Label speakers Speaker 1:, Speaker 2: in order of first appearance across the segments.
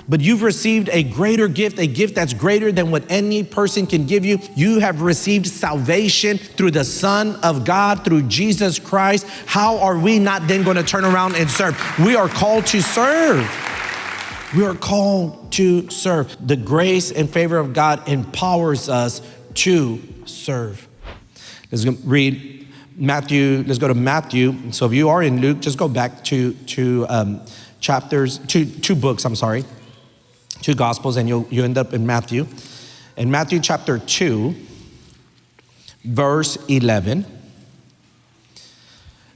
Speaker 1: But you've received a greater gift, a gift that's greater than what any person can give you. You have received salvation through the Son of God, through Jesus Christ. How are we not then going to turn around and serve? We are called to serve. We are called to serve. The grace and favor of God empowers us to serve. Let's read Matthew. Let's go to Matthew. So if you are in Luke, just go back to chapters, two books, two Gospels, and you end up in Matthew. In Matthew chapter 2, verse 11.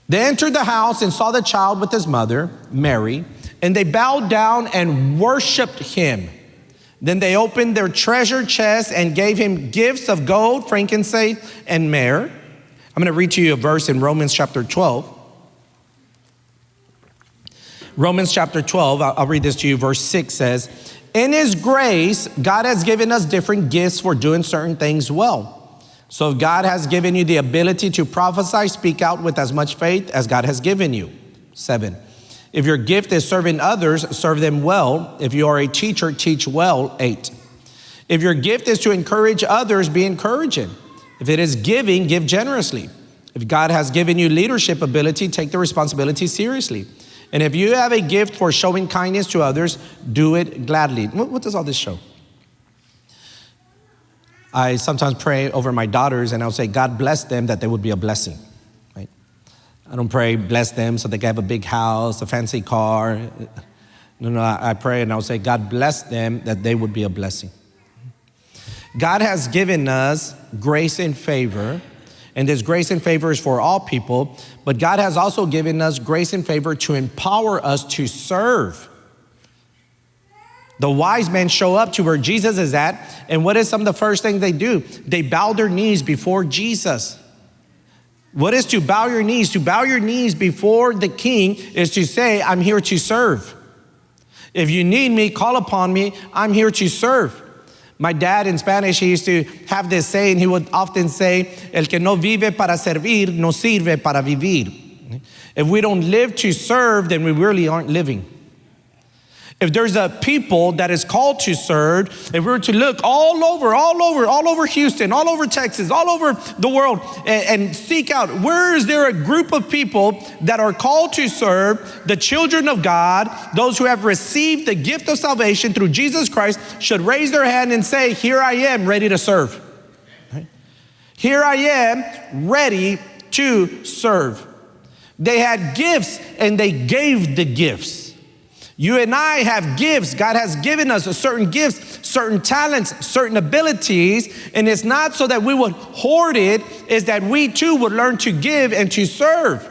Speaker 1: They entered the house and saw the child with his mother, Mary, and they bowed down and worshiped him. Then they opened their treasure chest and gave him gifts of gold, frankincense, and myrrh. I'm going to read to you a verse in Romans chapter 12. Romans chapter 12, I'll read this to you. Verse 6 says, in his grace, God has given us different gifts for doing certain things well. So if God has given you the ability to prophesy, speak out with as much faith as God has given you. 7. If your gift is serving others, serve them well. If you are a teacher, teach well. 8. If your gift is to encourage others, be encouraging. If it is giving, give generously. If God has given you leadership ability, take the responsibility seriously. And if you have a gift for showing kindness to others, do it gladly. What does all this show? I sometimes pray over my daughters and I'll say, God bless them that they would be a blessing, right? I don't pray, bless them so they can have a big house, a fancy car. No, I pray and I'll say, God bless them that they would be a blessing. God has given us grace and favor, and this grace and favor is for all people, but God has also given us grace and favor to empower us to serve. The wise men show up to where Jesus is at, and what is some of the first things they do? They bow their knees before Jesus. What is to bow your knees? To bow your knees before the King is to say, I'm here to serve. If you need me, call upon me. I'm here to serve. My dad in Spanish, he used to have this saying. He would often say, el que no vive para servir, no sirve para vivir. If we don't live to serve, then we really aren't living. If there's a people that is called to serve, if we were to look all over Houston, all over Texas, all over the world, and seek out, where is there a group of people that are called to serve, the children of God, those who have received the gift of salvation through Jesus Christ, should raise their hand and say, here I am, ready to serve. Right? Here I am, ready to serve. They had gifts and they gave the gifts. You and I have gifts. God has given us certain gifts, certain talents, certain abilities, and it's not so that we would hoard it, it's that we too would learn to give and to serve.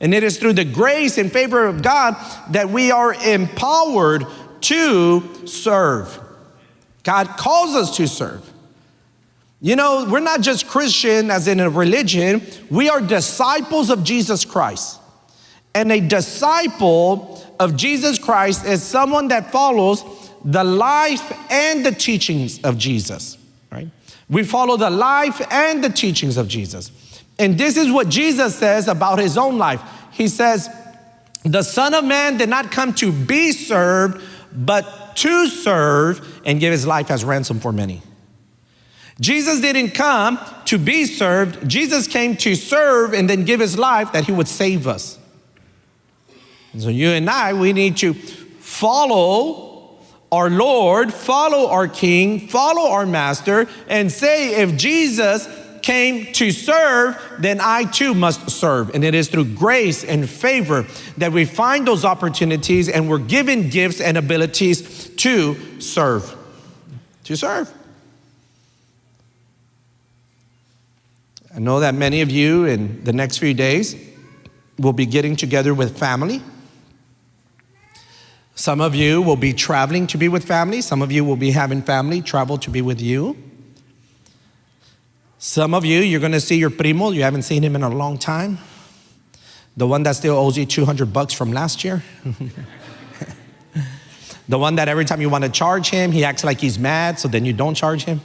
Speaker 1: And it is through the grace and favor of God that we are empowered to serve. God calls us to serve. You know, we're not just Christian as in a religion, we are disciples of Jesus Christ. And a disciple of Jesus Christ is someone that follows the life and the teachings of Jesus, right? We follow the life and the teachings of Jesus. And this is what Jesus says about his own life. He says, the Son of Man did not come to be served, but to serve and give his life as ransom for many. Jesus didn't come to be served. Jesus came to serve and then give his life that he would save us. And so you and I, we need to follow our Lord, follow our King, follow our Master, and say, if Jesus came to serve, then I too must serve. And it is through grace and favor that we find those opportunities and we're given gifts and abilities to serve. To serve. I know that many of you in the next few days will be getting together with family. Some of you will be traveling to be with family. Some of you will be having family travel to be with you. Some of you, you're going to see your primo. You haven't seen him in a long time. The one that still owes you $200 from last year. The one that every time you want to charge him, he acts like he's mad, so then you don't charge him.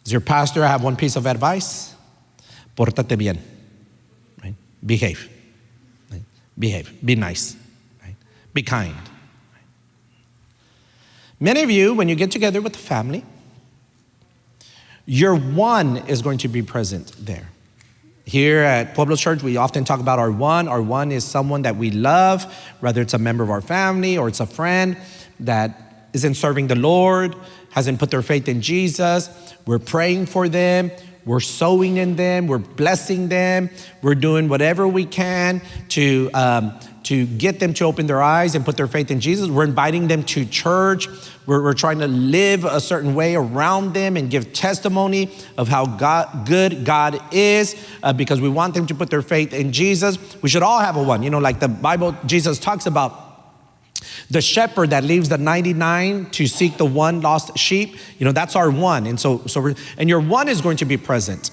Speaker 1: As your pastor, I have one piece of advice. Pórtate bien. Right? Behave. Right? Behave. Be nice. Right? Be kind. Many of you, when you get together with the family, your one is going to be present there. Here at Pueblo Church, we often talk about our one. Our one is someone that we love, whether it's a member of our family or it's a friend that isn't serving the Lord, hasn't put their faith in Jesus. We're praying for them. We're sowing in them. We're blessing them. We're doing whatever we can to get them to open their eyes and put their faith in Jesus. We're inviting them to church. We're trying to live a certain way around them and give testimony of how good God is because we want them to put their faith in Jesus. We should all have a one. You know, like the Bible, Jesus talks about the shepherd that leaves the 99 to seek the one lost sheep. You know, that's our one. And and your one is going to be present.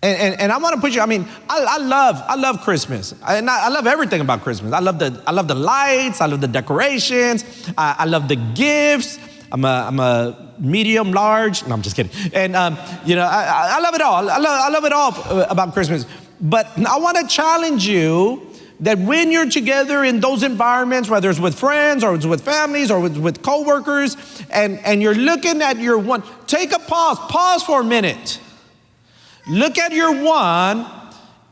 Speaker 1: And I want to put you, I mean, I love Christmas. I love everything about Christmas. I love the lights. I love the decorations. I love the gifts. I'm a medium large. No, I'm just kidding. And, I love it all. I love it all about Christmas. But I want to challenge you that when you're together in those environments, whether it's with friends or it's with families or with coworkers, and you're looking at your one, take a pause for a minute. Look at your one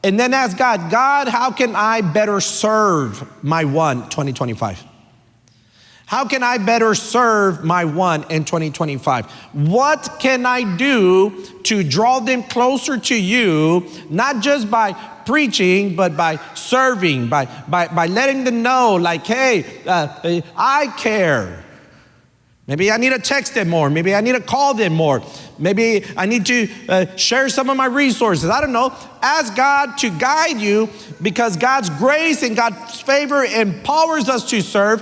Speaker 1: and then ask God, how can I better serve my one 2025? How can I better serve my one in 2025? What can I do to draw them closer to you, not just by preaching, but by serving, by letting them know, like, hey, I care. Maybe I need to text them more. Maybe I need to call them more. Maybe I need to share some of my resources. I don't know. Ask God to guide you because God's grace and God's favor empowers us to serve.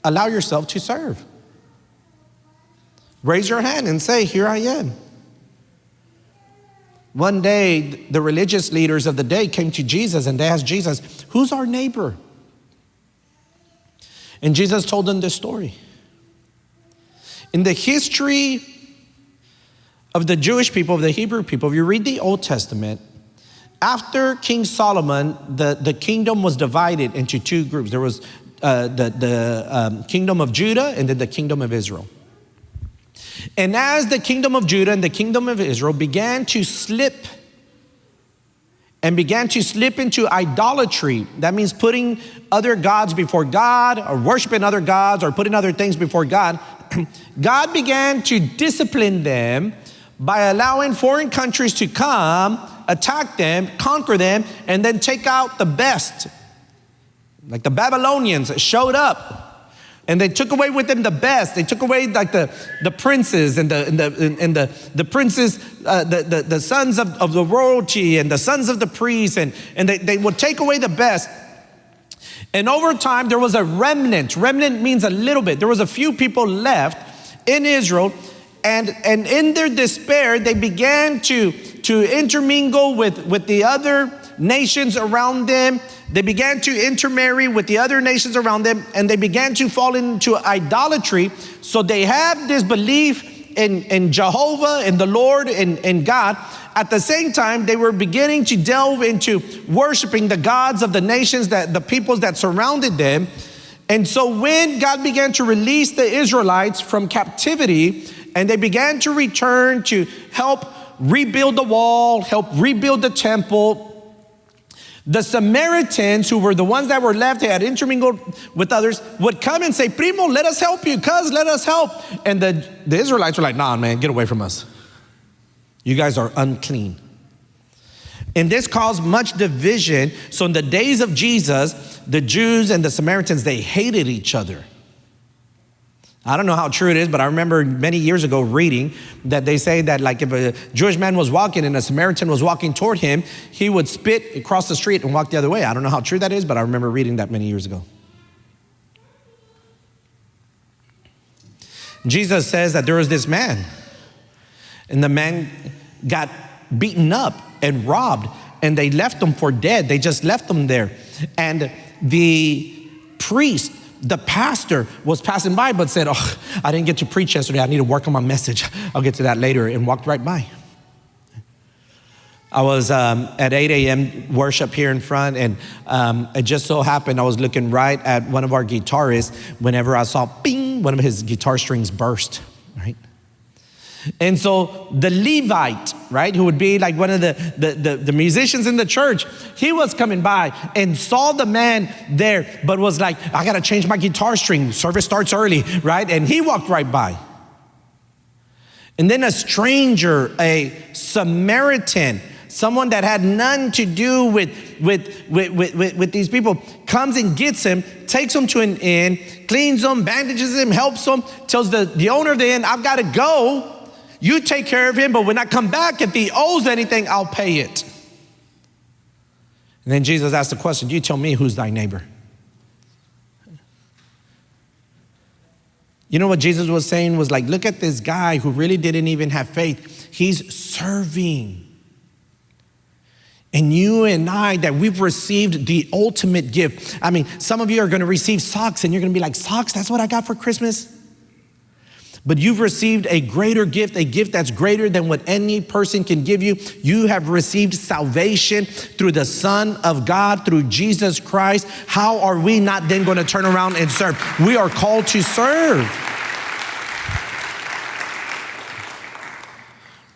Speaker 1: Allow yourself to serve. Raise your hand and say, here I am. One day, the religious leaders of the day came to Jesus and they asked Jesus, who's our neighbor? And Jesus told them this story. In the history of the Jewish people, of the Hebrew people, if you read the Old Testament, after King Solomon, the kingdom was divided into two groups. There was the kingdom of Judah and then the kingdom of Israel. And as the kingdom of Judah and the kingdom of Israel began to slip into idolatry, that means putting other gods before God or worshiping other gods or putting other things before God, God began to discipline them by allowing foreign countries to come, attack them, conquer them, and then take out the best. Like the Babylonians showed up and they took away with them the best. They took away like the princes and the princes, the sons of the royalty and the sons of the priests, and they would take away the best. And over time, there was a remnant. Remnant means a little bit. There was a few people left in Israel, and in their despair, they began to intermingle with the other nations around them. They began to intermarry with the other nations around them, and they began to fall into idolatry. So they have this belief in Jehovah, in the Lord, in God. At the same time, they were beginning to delve into worshiping the gods of the nations, the peoples that surrounded them. And so when God began to release the Israelites from captivity, and they began to return to help rebuild the wall, help rebuild the temple, the Samaritans, who were the ones that were left, they had intermingled with others, would come and say, Primo, let us help you, cuz, let us help. And the Israelites were like, nah, man, get away from us. You guys are unclean. And this caused much division. So in the days of Jesus, the Jews and the Samaritans, they hated each other. I don't know how true it is, but I remember many years ago reading that they say that like if a Jewish man was walking and a Samaritan was walking toward him, he would spit across the street and walk the other way. I don't know how true that is, but I remember reading that many years ago. Jesus says that there was this man, and the man got beaten up and robbed, and they left him for dead. They just left him there. And the priest, the pastor, was passing by but said, oh, I didn't get to preach yesterday. I need to work on my message. I'll get to that later, and walked right by. I was at 8 a.m. worship here in front, and it just so happened I was looking right at one of our guitarists whenever I saw, bing, one of his guitar strings burst, right? And so the Levite, right, who would be like one of the musicians in the church, he was coming by and saw the man there, but was like, I got to change my guitar string. Service starts early, right? And he walked right by. And then a stranger, a Samaritan, someone that had nothing to do with these people, comes and gets him, takes him to an inn, cleans him, bandages him, helps him, tells the owner of the inn, I've got to go. You take care of him, but when I come back, if he owes anything, I'll pay it. And then Jesus asked the question, you tell me who's thy neighbor? You know what Jesus was saying was like, look at this guy who really didn't even have faith. He's serving. And you and I, that we've received the ultimate gift. I mean, some of you are going to receive socks and you're going to be like, socks, that's what I got for Christmas? But you've received a greater gift, a gift that's greater than what any person can give you. You have received salvation through the Son of God, through Jesus Christ. How are we not then going to turn around and serve? We are called to serve.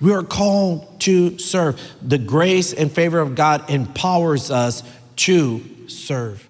Speaker 1: We are called to serve. The grace and favor of God empowers us to serve.